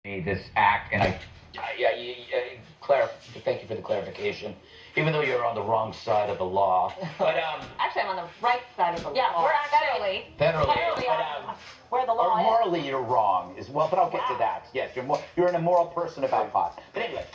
this act, and thank you for the clarification. Even though you're on the wrong side of the law, but actually, I'm on the right side of the law. Yeah, we're actually federally, where the law or is. morally you're wrong as well. But I'll get to that. Yes, you're an immoral person about pot. But anyway,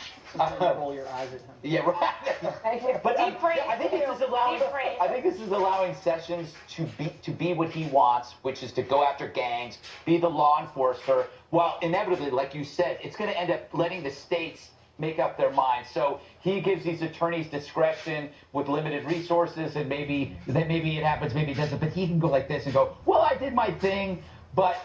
roll your eyes at him. yeah, right. But Deep freeze. I think this is allowing. Deep freeze. I think this is allowing Sessions to be what he wants, which is to go after gangs, be the law enforcer. While inevitably, like you said, it's going to end up letting the states make up their minds. So he gives these attorneys discretion with limited resources, and maybe it happens, maybe it doesn't. But he can go like this and go, well, I did my thing, but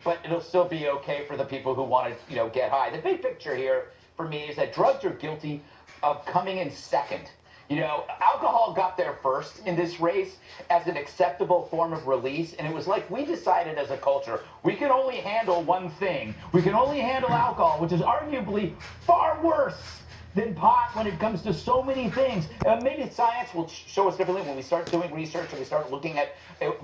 but it'll still be okay for the people who want to get high. The big picture here for me is that drugs are guilty of coming in second. Alcohol got there first in this race as an acceptable form of release, and it was like we decided as a culture we can only handle one thing. We can only handle alcohol, which is arguably far worse than pot when it comes to so many things. Maybe science will show us differently when we start doing research and we start looking at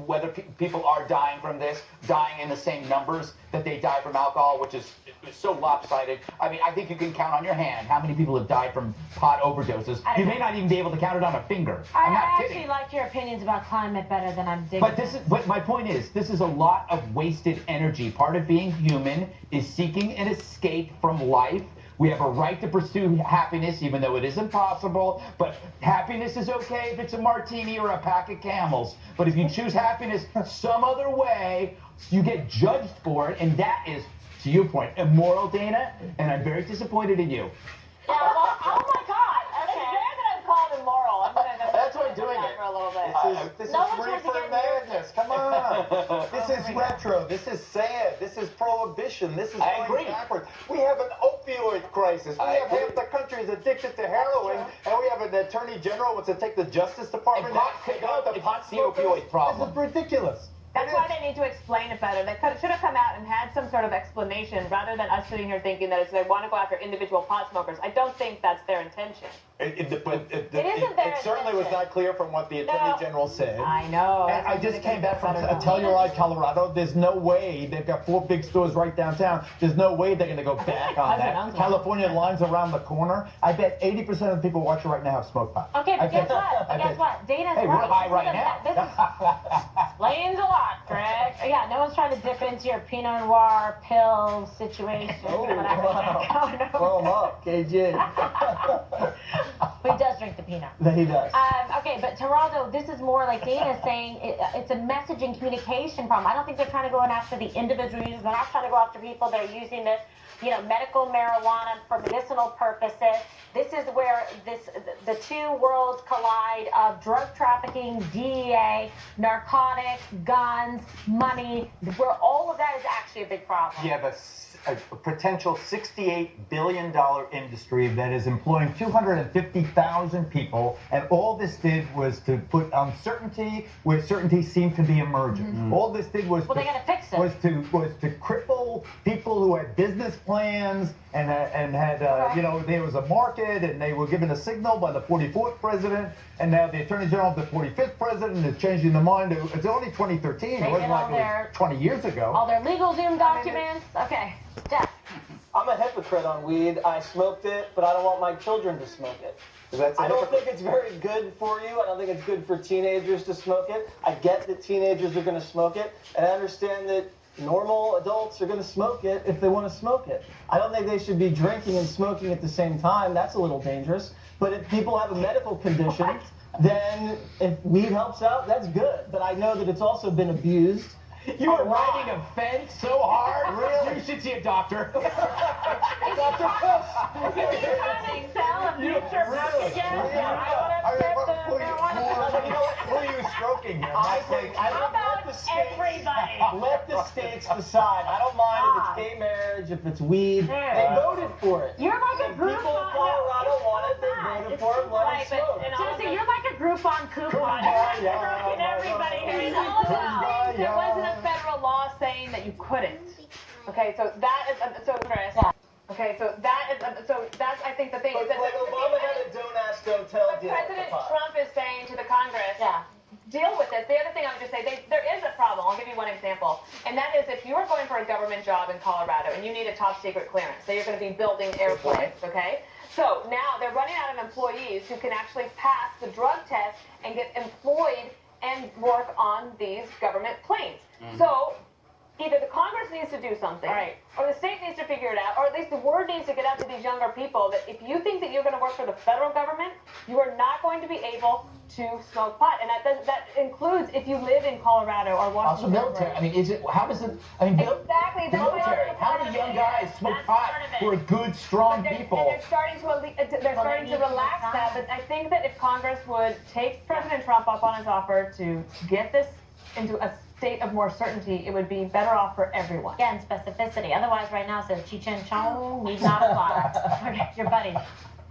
whether people are dying from this, dying in the same numbers that they die from alcohol, which is so lopsided. I mean, I think you can count on your hand how many people have died from pot overdoses. You may not even be able to count it on a finger. I'm not I kidding. actually like your opinions about climate better than I'm digging. But my point is, this is a lot of wasted energy. Part of being human is seeking an escape from life. We have a right to pursue happiness, even though it is impossible. But happiness is okay if it's a martini or a pack of Camels. But if you choose happiness some other way, you get judged for it. And that is, to your point, immoral, Dana. And I'm very disappointed in you. Yeah, well, oh my God. Okay. It's rare that I'm called immoral. I'm gonna That's why I'm doing it. for a little bit. This is No one's trying to reefer get madness. Come on. This is retro. This is sad. This is prohibition. This is I going agree. backwards. We have an opioid crisis. We I have agree. half the country is addicted to heroin, and we have an attorney general wants to take the Justice Department. And pot's the opioid problem. This is ridiculous. That's why they need to explain it better. They should have come out and had some sort of explanation rather than us sitting here thinking that they want to go after individual pot smokers. I don't think that's their intention. It isn't their certainly was intention. not clear from what the Attorney General said. I know. And I just came back from Telluride, Colorado. There's no way. They've got 4 big stores right downtown. There's no way they're going to go back on that. California lines around the corner. I bet 80% of the people watching right now have smoked pot. Okay, but guess what? Guess what? Dana's Hey, right. we're high right now. This explains a lot, Greg. Yeah, no one's trying to dip into your Pinot Noir pill situation. Oh, whatever. wow. Oh, Throw 'em up, KJ. But he does drink the Pinot. He does. Okay, but Toronto, this is more like Dana's saying, it's a message and communication problem. I don't think they're trying to go after the individual users. They're not trying to go after people that are using this, medical marijuana for medicinal purposes. This is where the two worlds collide of drug trafficking, DEA, narcotics, guns, money, where all of that is actually a big problem. You have a potential $68 billion industry that is employing 250,000 people, and all this did was to put uncertainty where certainty seemed to be emerging. Mm-hmm. All this did was Well, they gotta fix it. was to cripple people who had business plans and had there was a market, and they were given a signal by the 44th president, and now the Attorney General of the 45th president is changing the mind. It's only 2013. It wasn't like it was 20 years ago. All their legal Zoom documents. Okay, Jeff. I'm a hypocrite on weed. I smoked it, but I don't want my children to smoke it. That's a I don't hypocrite. think it's very good for you. I don't think it's good for teenagers to smoke it. I get that teenagers are going to smoke it, and I understand that normal adults are going to smoke it if they want to smoke it. I don't think they should be drinking and smoking at the same time. That's a little dangerous. But if people have a medical condition, then if weed helps out, that's good. But I know that it's also been abused. You are riding a fence so hard. Really? You should see a doctor. You're trying to sell a future market Who are you stroking here? I think How about everybody? let the states decide. I don't mind if it's gay marriage, if it's weed. They voted for it. You're like a If group people in Colorado want it, they voted for it. Let Right, them smoke. but Seriously, you're like a Groupon coupon. You're stroking everybody. In all of those things, there wasn't a federal law saying that you couldn't. Okay, so that is Chris. Yeah. Okay, so that's I think the thing But is that like Obama had a don't ask, don't tell what deal. President Trump is saying to the Congress Yeah. deal with this, the other thing I would just say, there is a problem. I'll give you one example, and that is if you are going for a government job in Colorado and you need a top secret clearance, so you're going to be building airplanes, okay? So now they're running out of employees who can actually pass the drug test and get employed and work on these government planes. So either the Congress needs to do something, or the state needs to figure it out, or at least the word needs to get out to these younger people that if you think that you're going to work for the federal government, you are not going to be able to smoke pot, and that includes if you live in Colorado or Also Washington. military. I mean, how does it? I mean, Exactly. That's military. part How of many it. young guys smoke That's pot part of it. who are good, strong And people? they're starting to relax that, but I think that if Congress would take President Trump up on his offer to get this into a state of more certainty, it would be better off for everyone. Again, specificity. Otherwise, right now it says Cheech and Chong need not apply. Okay, your buddy.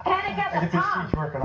Panic at I the get to top. see working on